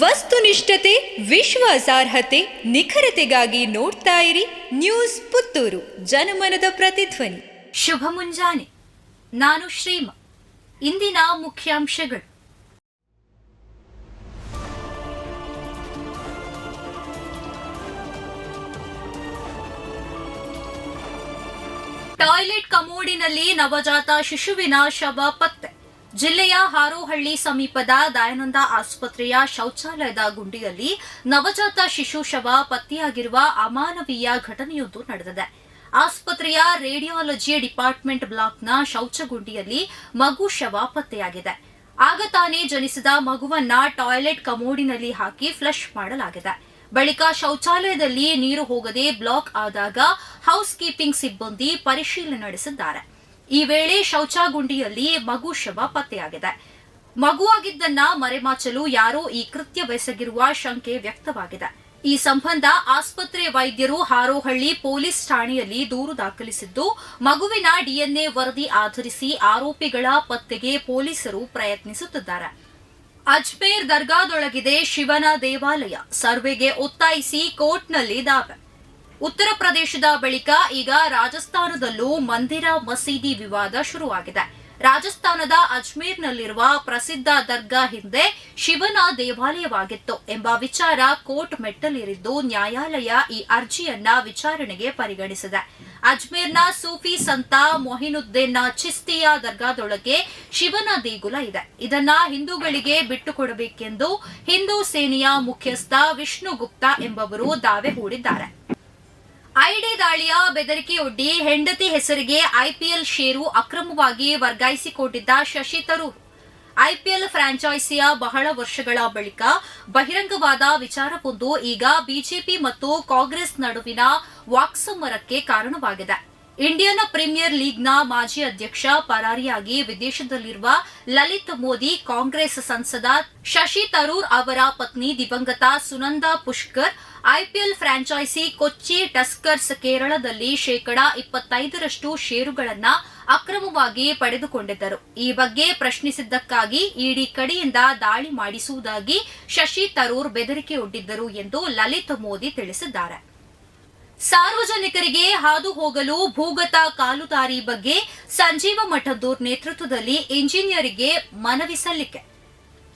ವಸ್ತುನಿಷ್ಠತೆ, ವಿಶ್ವಾಸಾರ್ಹತೆ, ನಿಖರತೆಗಾಗಿ ನೋಡ್ತಾ ಇರಿ ನ್ಯೂಸ್ ಪುತ್ತೂರು, ಜನಮನದ ಪ್ರತಿಧ್ವನಿ. ಶುಭ ಮುಂಜಾನೆ. ನಾನು ಶ್ರೀಮಾ. ಇಂದಿನ ಮುಖ್ಯಾಂಶಗಳು: ಟಾಯ್ಲೆಟ್ ಕಮೋಡಿನಲ್ಲಿ ನವಜಾತ ಶಿಶುವಿನ ಶವ ಪತ್ತೆ. ಜಿಲ್ಲೆಯ ಹಾರೋಹಳ್ಳಿ ಸಮೀಪದ ದಯಾನಂದ ಆಸ್ಪತ್ರೆಯ ಶೌಚಾಲಯದ ಗುಂಡಿಯಲ್ಲಿ ನವಜಾತ ಶಿಶು ಶವ ಪತ್ತೆಯಾಗಿರುವ ಅಮಾನವೀಯ ಘಟನೆಯೊಂದು ನಡೆದಿದೆ. ಆಸ್ಪತ್ರೆಯ ರೇಡಿಯಾಲಜಿ ಡಿಪಾರ್ಟ್ಮೆಂಟ್ ಬ್ಲಾಕ್ನ ಶೌಚಗುಂಡಿಯಲ್ಲಿ ಮಗು ಶವ ಪತ್ತೆಯಾಗಿದೆ. ಆಗ ತಾನೇ ಜನಿಸಿದ ಮಗುವನ್ನ ಟಾಯ್ಲೆಟ್ ಕಮೋಡಿನಲ್ಲಿ ಹಾಕಿ ಫ್ಲಶ್ ಮಾಡಲಾಗಿದೆ. ಬಳಿಕ ಶೌಚಾಲಯದಲ್ಲಿ ನೀರು ಹೋಗದೆ ಬ್ಲಾಕ್ ಆದಾಗ ಹೌಸ್ ಕೀಪಿಂಗ್ ಸಿಬ್ಬಂದಿ ಪರಿಶೀಲನೆ ನಡೆಸಿದ್ದಾರೆ. ಈ ವೇಳೆ ಶೌಚಗುಂಡಿಯಲ್ಲಿ ಮಗು ಶವ ಪತ್ತೆಯಾಗಿದೆ. ಮಗುವಾಗಿದ್ದನ್ನ ಮರೆಮಾಚಲು ಯಾರೋ ಈ ಕೃತ್ಯವೆಸಗಿರುವ ಶಂಕೆ ವ್ಯಕ್ತವಾಗಿದೆ. ಈ ಸಂಬಂಧ ಆಸ್ಪತ್ರೆ ವೈದ್ಯರು ಹಾರೋಹಳ್ಳಿ ಪೊಲೀಸ್ ಠಾಣೆಯಲ್ಲಿ ದೂರು ದಾಖಲಿಸಿದ್ದು, ಮಗುವಿನ ಡಿಎನ್ಎ ವರದಿ ಆಧರಿಸಿ ಆರೋಪಿಗಳ ಪತ್ತೆಗೆ ಪೊಲೀಸರು ಪ್ರಯತ್ನಿಸುತ್ತಿದ್ದಾರೆ. ಅಜ್ಮೇರ್ ದರ್ಗಾದೊಳಗಿದೆ ಶಿವನ ದೇವಾಲಯ, ಸರ್ವೆಗೆ ಒತ್ತಾಯಿಸಿ ಕೋರ್ಟ್ನಲ್ಲಿ ದಾವೆ. ಉತ್ತರ ಪ್ರದೇಶದ ಬಳಿಕ ಈಗ ರಾಜಸ್ಥಾನದಲ್ಲೂ ಮಂದಿರ ಮಸೀದಿ ವಿವಾದ ಶುರುವಾಗಿದೆ. ರಾಜಸ್ಥಾನದ ಅಜ್ಮೇರ್ನಲ್ಲಿರುವ ಪ್ರಸಿದ್ಧ ದರ್ಗಾ ಹಿಂದೆ ಶಿವನ ದೇವಾಲಯವಾಗಿತ್ತು ಎಂಬ ವಿಚಾರ ಕೋರ್ಟ್ ಮೆಟ್ಟಲೇರಿದ್ದು, ನ್ಯಾಯಾಲಯ ಈ ಅರ್ಜಿಯನ್ನ ವಿಚಾರಣೆಗೆ ಪರಿಗಣಿಸಿದೆ. ಅಜ್ಮೇರ್ನ ಸೂಫಿ ಸಂತ ಮೊಹಿನುದ್ದೀನ್ ಚಿಸ್ತಿಯ ದರ್ಗಾದೊಳಗೆ ಶಿವನ ದೇಗುಲ ಇದೆ. ಇದನ್ನ ಹಿಂದೂಗಳಿಗೆ ಬಿಟ್ಟುಕೊಡಬೇಕೆಂದು ಹಿಂದೂ ಸೇನೆಯ ಮುಖ್ಯಸ್ಥ ವಿಷ್ಣು ಗುಪ್ತಾ ಎಂಬವರು ದಾವೆ ಹೂಡಿದ್ದಾರೆ. ಐಡಿ ದಾಳಿಯ ಬೆದರಿಕೆಯೊಡ್ಡಿ ಹೆಂಡತಿ ಹೆಸರಿಗೆ ಐಪಿಎಲ್ ಷೇರು ಅಕ್ರಮವಾಗಿ ವರ್ಗಾಯಿಸಿಕೊಂಡಿದ್ದ ಶಶಿ ತರೂರ್ ಐಪಿಎಲ್ ಫ್ರಾಂಚೈಸಿಯ ಬಹಳ ವರ್ಷಗಳ ಬಳಿಕ ಬಹಿರಂಗವಾದ ವಿಚಾರವೊಂದು ಈಗ ಬಿಜೆಪಿ ಮತ್ತು ಕಾಂಗ್ರೆಸ್ ನಡುವಿನ ವಾಕ್ಸಮರಕ್ಕೆ ಕಾರಣವಾಗಿದೆ. ಇಂಡಿಯನ್ ಪ್ರೀಮಿಯರ್ ಲೀಗ್ನ ಮಾಜಿ ಅಧ್ಯಕ್ಷ ಪರಾರಿಯಾಗಿ ವಿದೇಶದಲ್ಲಿರುವ ಲಲಿತ್ ಮೋದಿ ಕಾಂಗ್ರೆಸ್ ಸಂಸದ ಶಶಿ ತರೂರ್ ಅವರ ಪತ್ನಿ ದಿವಂಗತ ಸುನಂದಾ ಪುಷ್ಕರ್ ಐಪಿಎಲ್ ಫ್ರಾಂಚೈಸಿ ಕೊಚ್ಚಿ ಟಸ್ಕರ್ಸ್ ಕೇರಳದಲ್ಲಿ ಶೇಕಡಾ 25% ಷೇರುಗಳನ್ನು ಅಕ್ರಮವಾಗಿ ಪಡೆದುಕೊಂಡಿದ್ದರು. ಈ ಬಗ್ಗೆ ಪ್ರಶ್ನಿಸಿದ್ದಕ್ಕಾಗಿ ಇಡಿ ಕಡೆಯಿಂದ ದಾಳಿ ಮಾಡಿಸುವುದಾಗಿ ಶಶಿ ತರೂರ್ ಬೆದರಿಕೆಯೊಡ್ಡಿದ್ದರು ಎಂದು ಲಲಿತ್ ಮೋದಿ ತಿಳಿಸಿದ್ದಾರೆ. ಸಾರ್ವಜನಿಕರಿಗೆ ಹಾದು ಹೋಗಲು ಭೂಗತ ಕಾಲುದಾರಿ ಬಗ್ಗೆ ಸಂಜೀವ ಮಠದೂರ್ ನೇತೃತ್ವದಲ್ಲಿ ಇಂಜಿನಿಯರಿಗೆ ಮನವಿ ಸಲ್ಲಿಕೆ.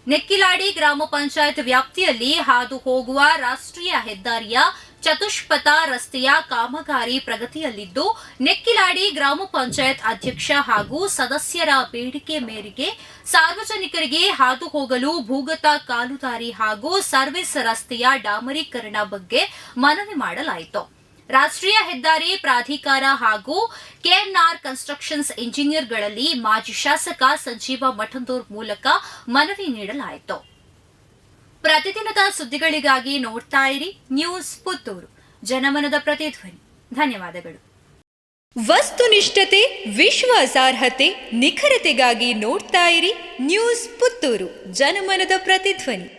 ನೆಕ್ಕಿಲಾಡಿ ಗ್ರಾಮ ಪಂಚಾಯತ್ ವ್ಯಾಪ್ತಿಯಲ್ಲಿ ಹಾದು ಹೋಗುವ ರಾಷ್ಟ್ರೀಯ ಹೆದ್ದಾರಿಯ ಚತುಷ್ಪಥ ರಸ್ತೆಯ ಕಾಮಗಾರಿ ಪ್ರಗತಿಯಲ್ಲಿದ್ದು, ನೆಕ್ಕಿಲಾಡಿ ಗ್ರಾಮ ಪಂಚಾಯತ್ ಅಧ್ಯಕ್ಷ ಹಾಗೂ ಸದಸ್ಯರ ಬೇಡಿಕೆ ಮೇರೆಗೆ ಸಾರ್ವಜನಿಕರಿಗೆ ಹಾದು ಹೋಗಲು ಭೂಗತ ಕಾಲುದಾರಿ ಹಾಗೂ ಸರ್ವಿಸ್ ರಸ್ತೆಯ ಡಾಮರೀಕರಣ ಬಗ್ಗೆ ಮನವಿ ಮಾಡಲಾಯಿತು. ರಾಷ್ಟ್ರೀಯ ಹೆದ್ದಾರಿ ಪ್ರಾಧಿಕಾರ ಹಾಗೂ ಕೆಎನ್ಆರ್ ಕನ್ಸ್ಟ್ರಕ್ಷನ್ಸ್ ಇಂಜಿನಿಯರ್ಗಳಲ್ಲಿ ಮಾಜಿ ಶಾಸಕ ಸಂಜೀವ ಮಠಂದೂರ್ ಮೂಲಕ ಮನವಿ ನೀಡಲಾಯಿತು. ಪ್ರತಿದಿನದ ಸುದ್ದಿಗಳಿಗಾಗಿ ನೋಡ್ತಾ ಇರಿ ನ್ಯೂಸ್ ಪುತ್ತೂರು, ಜನಮನದ ಪ್ರತಿಧ್ವನಿ. ಧನ್ಯವಾದಗಳು. ವಸ್ತುನಿಷ್ಠತೆ, ವಿಶ್ವಾಸಾರ್ಹತೆ, ನಿಖರತೆಗಾಗಿ ನೋಡ್ತಾ ಇರಿ ನ್ಯೂಸ್ ಪುತ್ತೂರು, ಜನಮನದ ಪ್ರತಿಧ್ವನಿ.